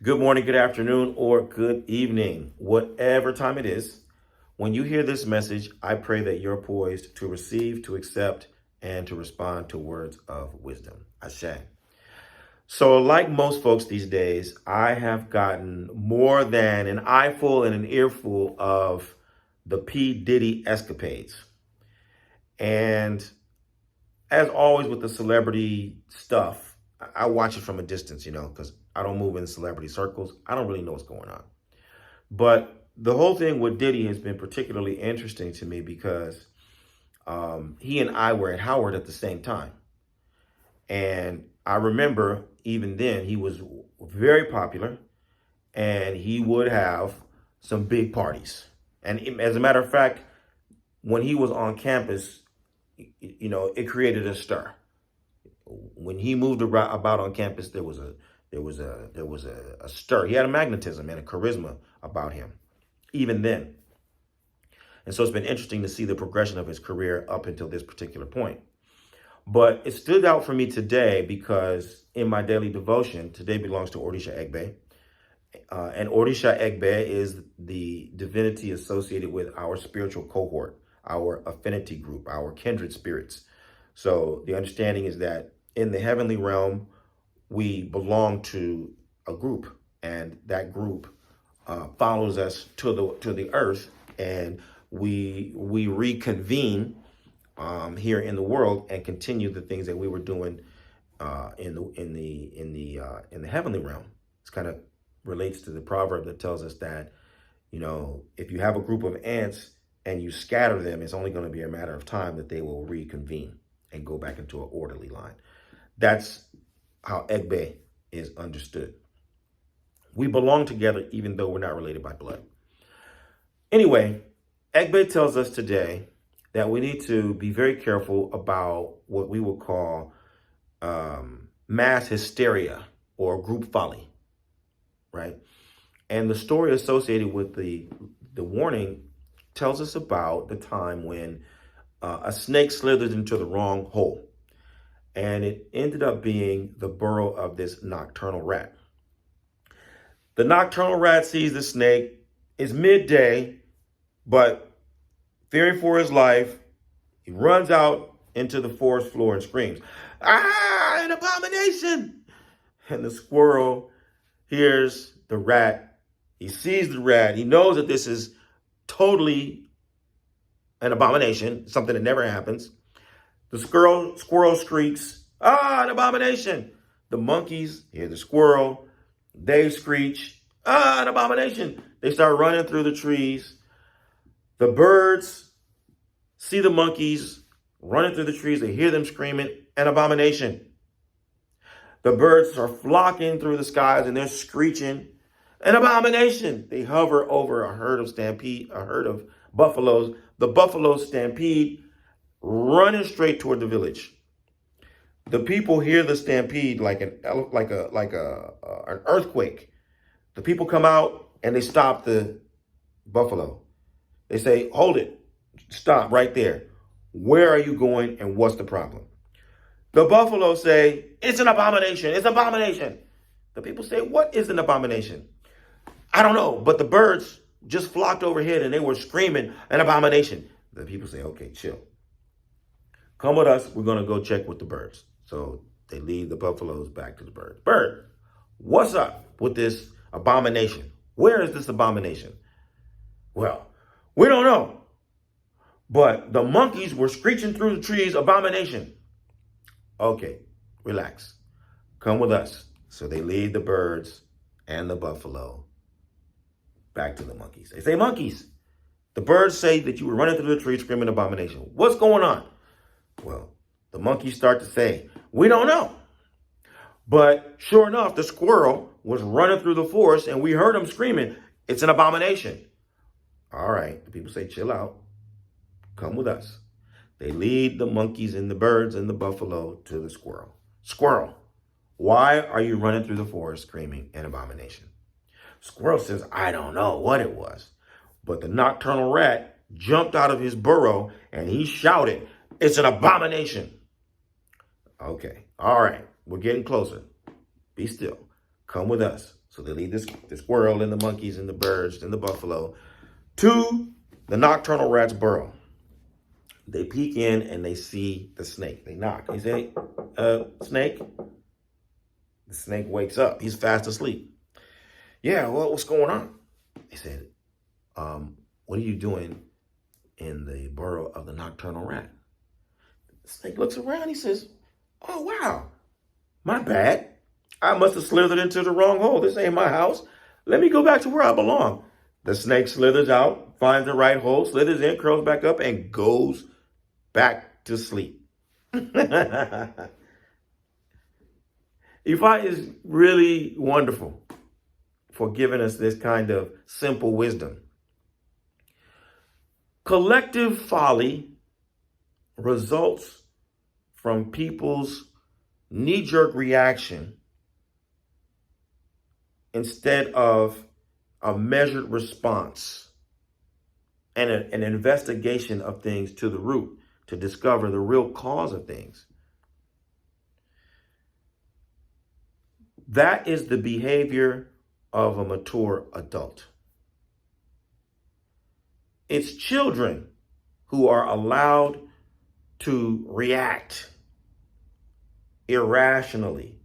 Good morning, good afternoon, or good evening, whatever time it is. When you hear this message, I pray that you're poised to receive, to accept, and to respond to words of wisdom. Ashe. So, like most folks these days, I have gotten more than an eyeful and an earful of the P. Diddy escapades. And as always with the celebrity stuff, I watch it from a distance, because I don't move in celebrity circles. I don't really know what's going on. But the whole thing with Diddy has been particularly interesting to me because he and I were at Howard at the same time. And I remember even then he was very popular and he would have some big parties. And as a matter of fact, when he was on campus, it created a stir. When he moved about on campus, there was a stir. He had a magnetism and a charisma about him, even then. And so it's been interesting to see the progression of his career up until this particular point. But it stood out for me today because in my daily devotion, today belongs to Orisha Egbe. And Orisha Egbe is the divinity associated with our spiritual cohort, our affinity group, our kindred spirits. So the understanding is that in the heavenly realm, we belong to a group, and that group follows us to the earth, and we reconvene here in the world and continue the things that we were doing in the heavenly realm. It's kind of relates to the proverb that tells us that if you have a group of ants and you scatter them, it's only going to be a matter of time that they will reconvene and go back into an orderly line. That's how Egbe is understood. We belong together even though we're not related by blood. Anyway, Egbe tells us today that we need to be very careful about what we would call mass hysteria or group folly, right? And the story associated with the warning tells us about the time when a snake slithered into the wrong hole. And it ended up being the burrow of this nocturnal rat. The nocturnal rat sees the snake. It's midday, but fearing for his life, he runs out into the forest floor and screams, "Ah, an abomination!" And the squirrel hears the rat. He sees the rat. He knows that this is totally an abomination, something that never happens. The squirrel screams, "Ah, an abomination!" The monkeys hear the squirrel. They screech, "Ah, an abomination!" They start running through the trees. The birds see the monkeys running through the trees. They hear them screaming, "An abomination!" The birds are flocking through the skies and they're screeching, "An abomination!" They hover over a herd of buffaloes. The buffaloes stampede, running straight toward the village. The people hear the stampede like an earthquake. The people come out and they stop the buffalo. They say, "Hold it, stop right there. Where are you going and what's the problem?" The buffalo say, "It's an abomination. It's an abomination." The people say, "What is an abomination?" "I don't know, but the birds just flocked overhead and they were screaming, 'An abomination.'" The people say, "Okay, chill. Come with us. We're going to go check with the birds." So they lead the buffaloes back to the birds. "Bird, what's up with this abomination? Where is this abomination?" "Well, we don't know, but the monkeys were screeching through the trees, 'Abomination.'" "Okay, relax. Come with us." So they lead the birds and the buffalo back to the monkeys. They say, "Monkeys, the birds say that you were running through the trees screaming, 'Abomination.' What's going on?" Well, the monkeys start to say, "We don't know. But sure enough, the squirrel was running through the forest and we heard him screaming, 'It's an abomination.'" "All right," the people say, "Chill out. Come with us." They lead the monkeys and the birds and the buffalo to the squirrel. "Squirrel, why are you running through the forest screaming, 'An abomination'?" Squirrel says, "I don't know what it was, but the nocturnal rat jumped out of his burrow and he shouted, 'It's an abomination.'" "Okay, all right, we're getting closer. Be still. Come with us. So they lead the squirrel and the monkeys and the birds and the buffalo to the nocturnal rat's burrow. They peek in and they see the snake. They knock. They say, snake? The snake wakes up. He's fast asleep. Yeah, well, what's going on? They said, what are you doing in the burrow of the nocturnal rat? The snake looks around. He says, oh, wow, my bad. I must have slithered into the wrong hole. This ain't my house. Let me go back to where I belong. The snake slithers out, finds the right hole, slithers in, curls back up, and goes back to sleep. Ifa is really wonderful for giving us this kind of simple wisdom. Collective folly results from people's knee-jerk reaction instead of a measured response and an investigation of things to the root to discover the real cause of things. That is the behavior of a mature adult. It's children who are allowed to react irrationally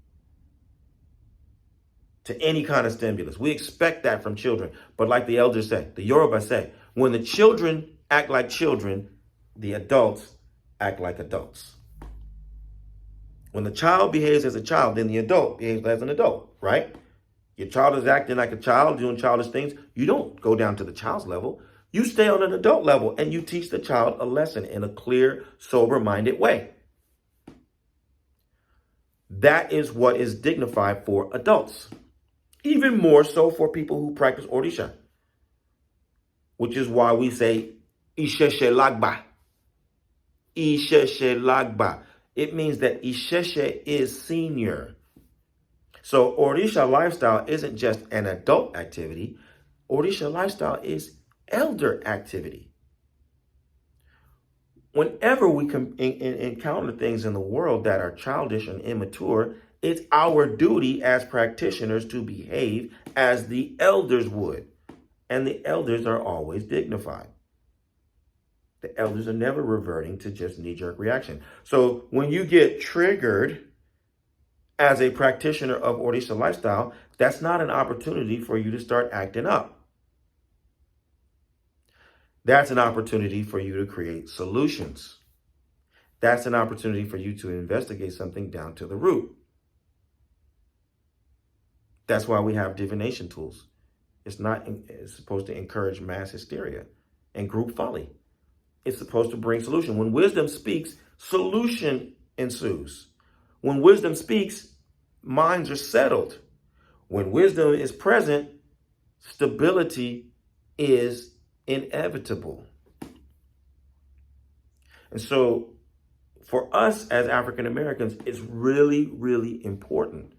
to any kind of stimulus. We expect that from children. But like the elders say, the Yoruba say, when the children act like children, the adults act like adults. When the child behaves as a child, then the adult behaves as an adult, right? Your child is acting like a child, doing childish things. You don't go down to the child's level. You stay on an adult level and you teach the child a lesson in a clear, sober-minded way. That is what is dignified for adults. Even more so for people who practice Orisha, which is why we say Isheshe Lagba. Isheshe Lagba. It means that Isheshe is senior. So Orisha lifestyle isn't just an adult activity. Orisha lifestyle is elder activity. Whenever we encounter things in the world that are childish and immature, it's our duty as practitioners to behave as the elders would. And the elders are always dignified. The elders are never reverting to just knee-jerk reaction. So when you get triggered as a practitioner of Orisha lifestyle, that's not an opportunity for you to start acting up. That's an opportunity for you to create solutions. That's an opportunity for you to investigate something down to the root. That's why we have divination tools. It's supposed to encourage mass hysteria and group folly. It's supposed to bring solution. When wisdom speaks, solution ensues. When wisdom speaks, minds are settled. When wisdom is present, stability is inevitable. And so for us as African Americans, it's really, really important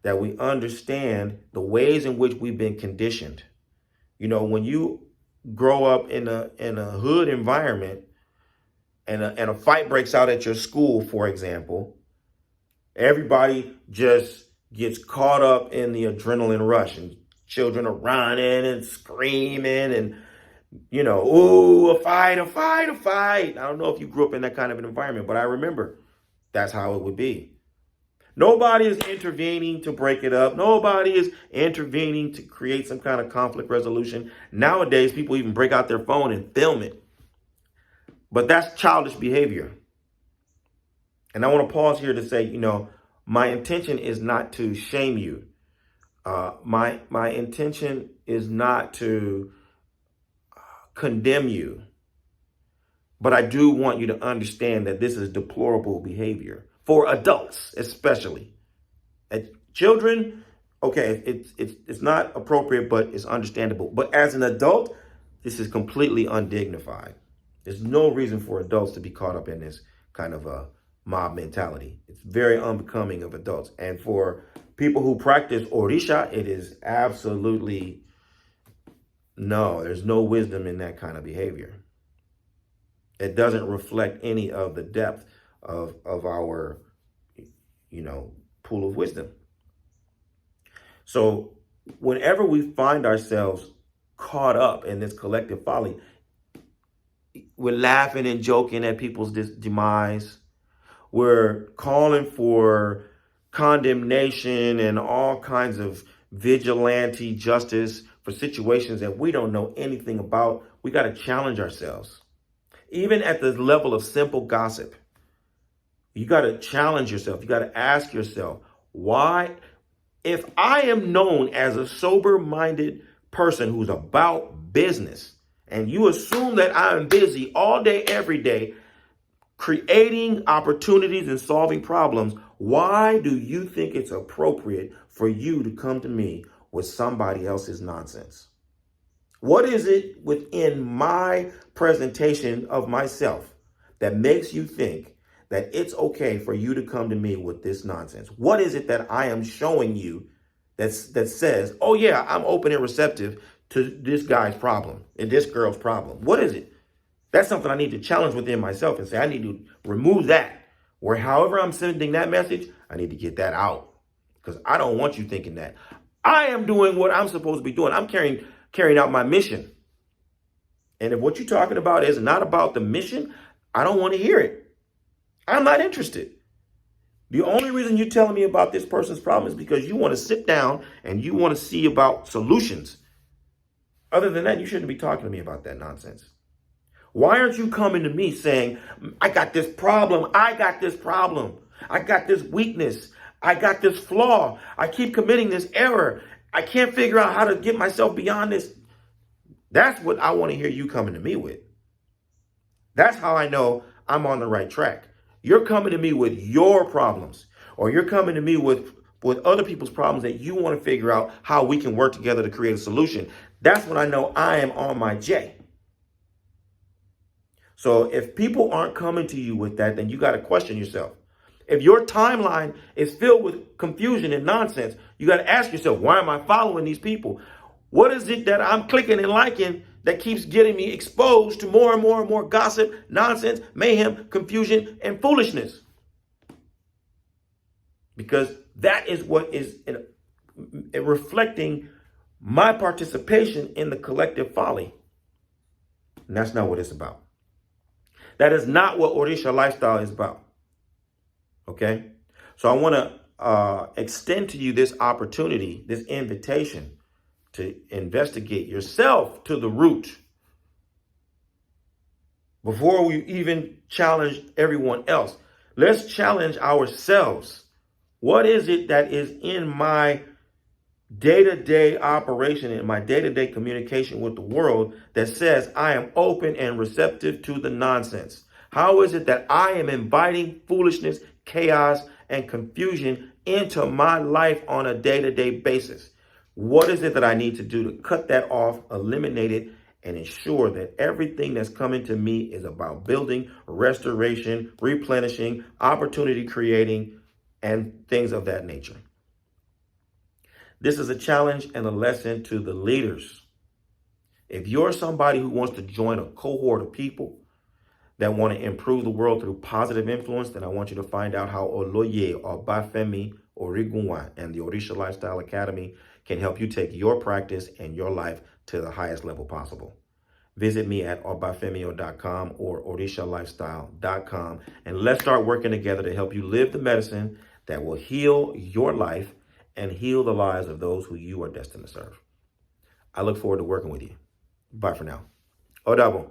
that we understand the ways in which we've been conditioned. You know, when you grow up in a hood environment and a fight breaks out at your school, for example, everybody just gets caught up in the adrenaline rush and children are running and screaming and, you know, ooh, a fight, a fight, a fight. I don't know if you grew up in that kind of an environment, but I remember that's how it would be. Nobody is intervening to break it up. Nobody is intervening to create some kind of conflict resolution. Nowadays, people even break out their phone and film it. But that's childish behavior. And I want to pause here to say, you know, my intention is not to shame you. My intention is not to condemn you. But I do want you to understand that this is deplorable behavior for adults, especially. Children, okay, it's not appropriate, but it's understandable. But as an adult, this is completely undignified. There's no reason for adults to be caught up in this kind of a mob mentality. It's very unbecoming of adults. And for people who practice Orisha, it is absolutely no, there's no wisdom in that kind of behavior. It doesn't reflect any of the depth of our, you know, pool of wisdom. So whenever we find ourselves caught up in this collective folly, we're laughing and joking at people's demise. We're calling for condemnation and all kinds of vigilante justice for situations that we don't know anything about. We got to challenge ourselves. Even at the level of simple gossip, you got to challenge yourself. You got to ask yourself, why? If I am known as a sober-minded person who's about business, and you assume that I'm busy all day, every day, creating opportunities and solving problems, why do you think it's appropriate for you to come to me with somebody else's nonsense? What is it within my presentation of myself that makes you think that it's okay for you to come to me with this nonsense? What is it that I am showing you that says, oh yeah, I'm open and receptive to this guy's problem and this girl's problem? What is it? That's something I need to challenge within myself and say, I need to remove that. Or however I'm sending that message, I need to get that out. Because I don't want you thinking that. I am doing what I'm supposed to be doing. I'm carrying out my mission. And if what you're talking about is not about the mission, I don't want to hear it. I'm not interested. The only reason you're telling me about this person's problem is because you want to sit down and you want to see about solutions. Other than that, you shouldn't be talking to me about that nonsense. Why aren't you coming to me saying, I got this problem, I got this problem, I got this weakness, I got this flaw, I keep committing this error, I can't figure out how to get myself beyond this? That's what I want to hear you coming to me with. That's how I know I'm on the right track. You're coming to me with your problems, or you're coming to me with other people's problems that you want to figure out how we can work together to create a solution. That's when I know I am on my J. So if people aren't coming to you with that, then you got to question yourself. If your timeline is filled with confusion and nonsense, you got to ask yourself, why am I following these people? What is it that I'm clicking and liking that keeps getting me exposed to more and more and more gossip, nonsense, mayhem, confusion, and foolishness? Because that is what is reflecting my participation in the collective folly. And that's not what it's about. That is not what Orisha lifestyle is about. Okay? So I want to extend to you this opportunity, this invitation to investigate yourself to the root before we even challenge everyone else. Let's challenge ourselves. What is it that is in my day-to-day operation, in my day-to-day communication with the world that says I am open and receptive to the nonsense? How is it that I am inviting foolishness, chaos, and confusion into my life on a day-to-day basis? What is it that I need to do to cut that off, eliminate it, and ensure that everything that's coming to me is about building, restoration, replenishing, opportunity creating, and things of that nature? This is a challenge and a lesson to the leaders. If you're somebody who wants to join a cohort of people that want to improve the world through positive influence, then I want you to find out how Oloye or Bafemi Origunwa and the Orisha Lifestyle Academy can help you take your practice and your life to the highest level possible. Visit me at obafemio.com or orishalifestyle.com, and let's start working together to help you live the medicine that will heal your life and heal the lives of those who you are destined to serve. I look forward to working with you. Bye for now. Odabo.